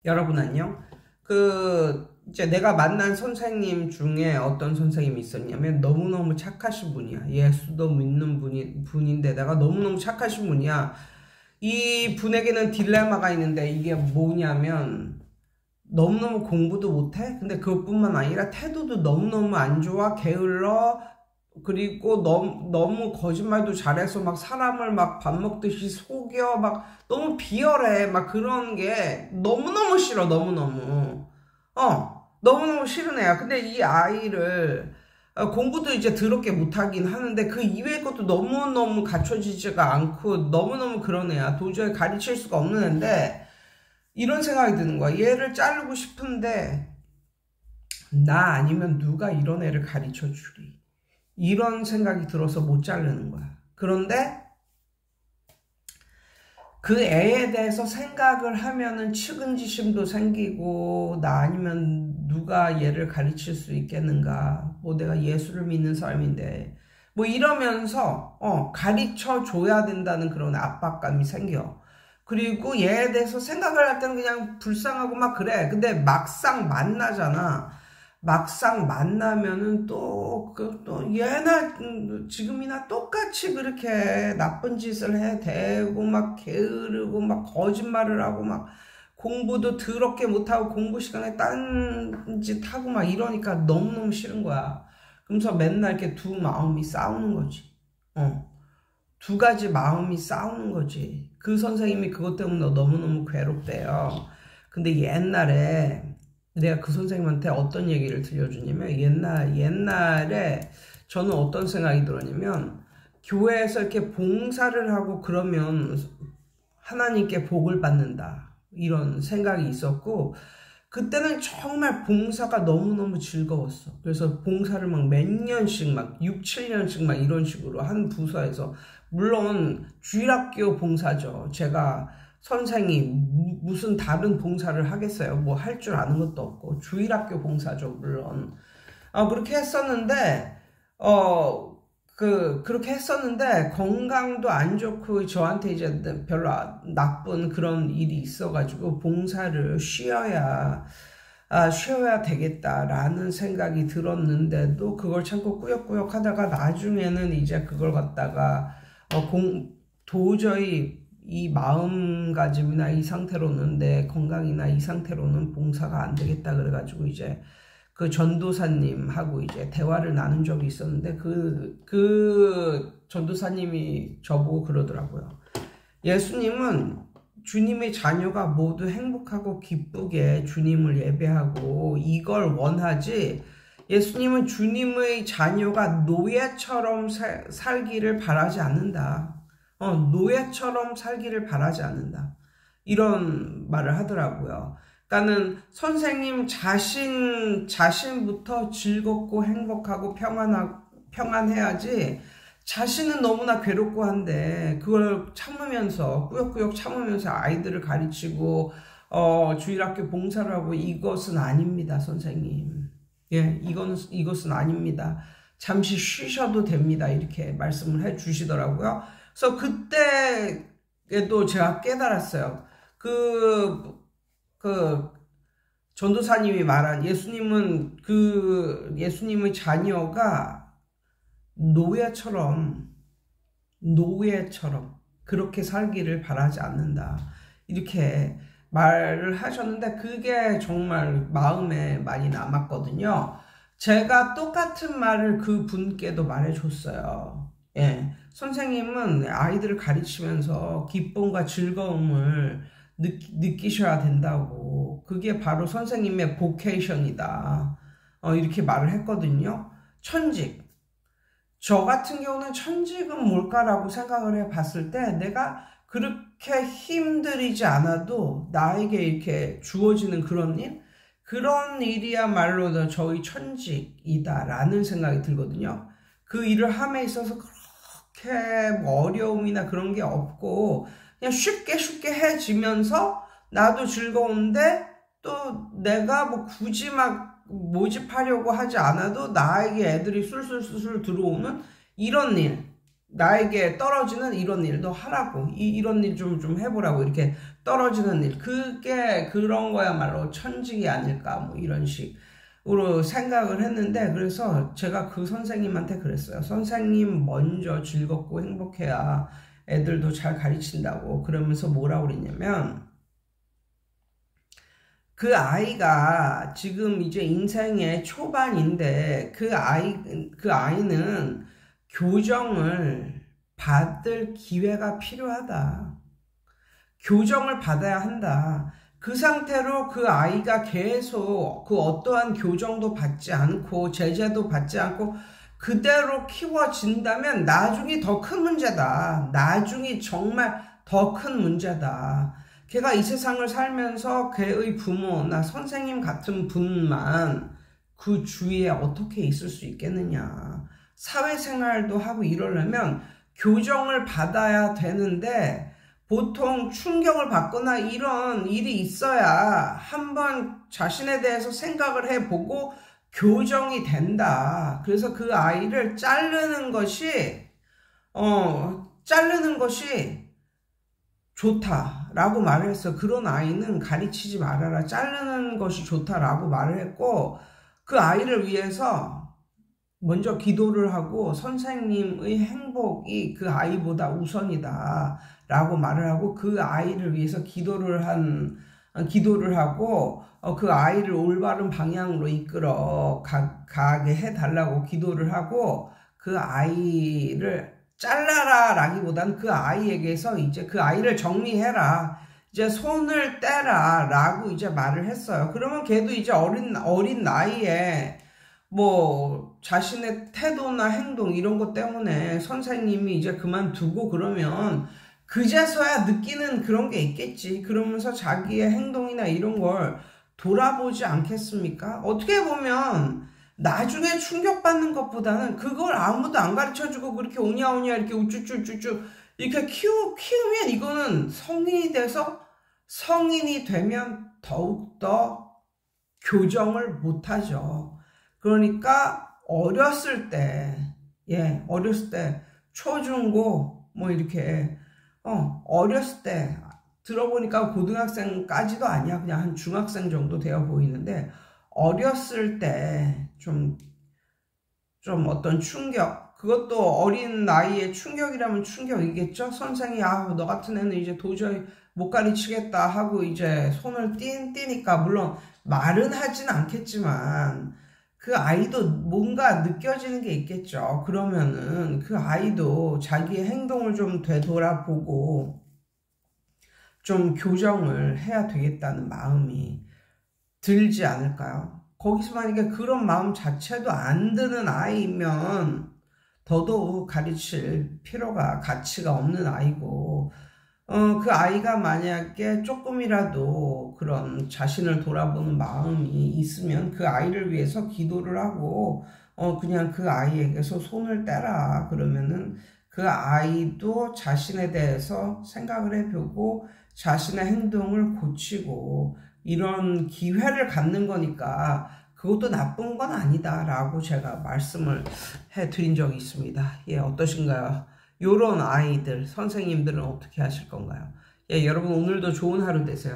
여러분 안녕. 이제 내가 만난 선생님 중에 어떤 선생님이 있었냐면 너무너무 착하신 분이야. 예수도 믿는 분인데다가 너무너무 착하신 분이야. 이 분에게는 딜레마가 있는데 이게 뭐냐면 너무너무 공부도 못해. 근데 그것뿐만 아니라 태도도 너무너무 안 좋아. 게을러. 그리고 너무 거짓말도 잘해서 막 사람을 막 밥 먹듯이 속여. 막 너무 비열해. 막 그런 게 너무너무 싫어. 너무너무 싫은 애야. 근데 이 아이를 공부도 이제 더럽게 못하긴 하는데 그 이외의 것도 너무너무 갖춰지지가 않고 너무너무 그런 애야. 도저히 가르칠 수가 없는 애인데 이런 생각이 드는 거야. 얘를 자르고 싶은데 나 아니면 누가 이런 애를 가르쳐 주리. 이런 생각이 들어서 못 자르는 거야. 그런데 그 애에 대해서 생각을 하면은 측은지심도 생기고 나 아니면 누가 얘를 가르칠 수 있겠는가. 뭐 내가 예수를 믿는 사람인데 뭐 이러면서 가르쳐 줘야 된다는 그런 압박감이 생겨. 그리고 얘에 대해서 생각을 할 때는 그냥 불쌍하고 막 그래. 근데 막상 만나잖아. 막상 만나면은 또 얘나 지금이나 똑같이 그렇게 나쁜 짓을 해대고 막 게으르고 막 거짓말을 하고 막 공부도 더럽게 못하고 공부 시간에 딴 짓 하고 막 이러니까 너무너무 싫은 거야. 그러면서 맨날 이렇게 두 마음이 싸우는 거지. 두 가지 마음이 싸우는 거지. 그 선생님이 그것 때문에 너무너무 괴롭대요. 근데 옛날에 내가 그 선생님한테 어떤 얘기를 들려주냐면 옛날에 저는 어떤 생각이 들었냐면 교회에서 이렇게 봉사를 하고 그러면 하나님께 복을 받는다 이런 생각이 있었고 그때는 정말 봉사가 너무너무 즐거웠어. 그래서 봉사를 막 몇 년씩 막 6, 7년씩 막 이런 식으로 한 부서에서 물론 주일학교 봉사죠. 제가 선생이 무슨 다른 봉사를 하겠어요. 뭐 할 줄 아는 것도 없고 주일학교 봉사죠. 물론 그렇게 했었는데 그렇게 했었는데 건강도 안 좋고 저한테 이제 별로 나쁜 그런 일이 있어가지고 봉사를 쉬어야 되겠다라는 생각이 들었는데도 그걸 참고 꾸역꾸역 하다가 나중에는 이제 그걸 갖다가 도저히 이 마음가짐이나 이 상태로는 내 건강이나 이 상태로는 봉사가 안 되겠다 그래가지고 이제 그 전도사님하고 이제 대화를 나눈 적이 있었는데 그 전도사님이 저보고 그러더라고요. 예수님은 주님의 자녀가 모두 행복하고 기쁘게 주님을 예배하고 이걸 원하지 예수님은 주님의 자녀가 노예처럼 살기를 바라지 않는다. 노예처럼 살기를 바라지 않는다. 이런 말을 하더라고요. 그러니까는 선생님 자신부터 즐겁고 행복하고 평안해야지 자신은 너무나 괴롭고 한데 그걸 참으면서 꾸역꾸역 참으면서 아이들을 가르치고 주일학교 봉사를 하고 이것은 아닙니다, 선생님. 예, 이것은 아닙니다. 잠시 쉬셔도 됩니다. 이렇게 말씀을 해 주시더라고요. 그래서 그때에도 제가 깨달았어요. 전도사님이 말한 예수님의 자녀가 노예처럼 그렇게 살기를 바라지 않는다. 이렇게 말을 하셨는데 그게 정말 마음에 많이 남았거든요. 제가 똑같은 말을 그 분께도 말해줬어요. 예. 선생님은 아이들을 가르치면서 기쁨과 즐거움을 느끼셔야 된다고. 그게 바로 선생님의 보케이션이다. 이렇게 말을 했거든요. 천직. 저 같은 경우는 천직은 뭘까라고 생각을 해봤을 때 내가 그렇게 힘들이지 않아도 나에게 이렇게 주어지는 그런 일이야말로 저희 천직이다라는 생각이 들거든요. 그 일을 함에 있어서 그렇게 뭐 어려움이나 그런 게 없고 그냥 쉽게 해지면서 나도 즐거운데 또 내가 뭐 굳이 막 모집하려고 하지 않아도 나에게 애들이 술술 들어오는 이런 일. 나에게 떨어지는 이런 일도 하라고, 이런 일 좀 해보라고, 이렇게 떨어지는 일, 그게 그런 거야말로 천직이 아닐까, 뭐 이런 식으로 생각을 했는데, 그래서 제가 그 선생님한테 그랬어요. 선생님 먼저 즐겁고 행복해야 애들도 잘 가르친다고. 그러면서 뭐라고 그랬냐면, 그 아이가 지금 이제 인생의 초반인데 그 아이는 교정을 받을 기회가 필요하다. 교정을 받아야 한다. 그 상태로 그 아이가 계속 그 어떠한 교정도 받지 않고 제재도 받지 않고 그대로 키워진다면 나중이 더 큰 문제다. 나중이 정말 더 큰 문제다. 걔가 이 세상을 살면서 걔의 부모나 선생님 같은 분만 그 주위에 어떻게 있을 수 있겠느냐. 사회생활도 하고 이러려면 교정을 받아야 되는데 보통 충격을 받거나 이런 일이 있어야 한번 자신에 대해서 생각을 해보고 교정이 된다. 그래서 그 아이를 자르는 것이 좋다라고 말을 했어. 그런 아이는 가르치지 말아라. 자르는 것이 좋다라고 말을 했고, 그 아이를 위해서 먼저 기도를 하고 선생님의 행복이 그 아이보다 우선이다 라고 말을 하고, 그 아이를 위해서 기도를 하고 그 아이를 올바른 방향으로 이끌어 가게 해달라고 기도를 하고, 그 아이를 잘라라 라기보단 그 아이에게서 이제 그 아이를 정리해라, 이제 손을 떼라 라고 이제 말을 했어요. 그러면 걔도 이제 어린 나이에 뭐 자신의 태도나 행동 이런 것 때문에 선생님이 이제 그만두고 그러면 그제서야 느끼는 그런 게 있겠지. 그러면서 자기의 행동이나 이런 걸 돌아보지 않겠습니까? 어떻게 보면 나중에 충격받는 것보다는 그걸 아무도 안 가르쳐주고 그렇게 오냐오냐 이렇게 우쭈쭈쭈쭈 이렇게 키우면 이거는 성인이 되면 더욱더 교정을 못하죠. 그러니까 어렸을 때 초중고 뭐 이렇게 어렸을 때 들어보니까 고등학생까지도 아니야. 그냥 한 중학생 정도 되어 보이는데, 어렸을 때 좀 어떤 충격, 그것도 어린 나이에 충격이라면 충격이겠죠. 선생이 너 같은 애는 이제 도저히 못 가르치겠다 하고 이제 손을 띄니까 물론 말은 하진 않겠지만 그 아이도 뭔가 느껴지는 게 있겠죠. 그러면은 그 아이도 자기의 행동을 좀 되돌아보고 좀 교정을 해야 되겠다는 마음이 들지 않을까요? 거기서 만약에 그런 마음 자체도 안 드는 아이면 더더욱 가르칠 가치가 없는 아이고, 그 아이가 만약에 조금이라도 그런 자신을 돌아보는 마음이 있으면 그 아이를 위해서 기도를 하고, 그냥 그 아이에게서 손을 떼라. 그러면은 그 아이도 자신에 대해서 생각을 해보고 자신의 행동을 고치고 이런 기회를 갖는 거니까 그것도 나쁜 건 아니다 라고 제가 말씀을 해드린 적이 있습니다. 예, 어떠신가요? 요런 아이들, 선생님들은 어떻게 하실 건가요? 예, 여러분 오늘도 좋은 하루 되세요.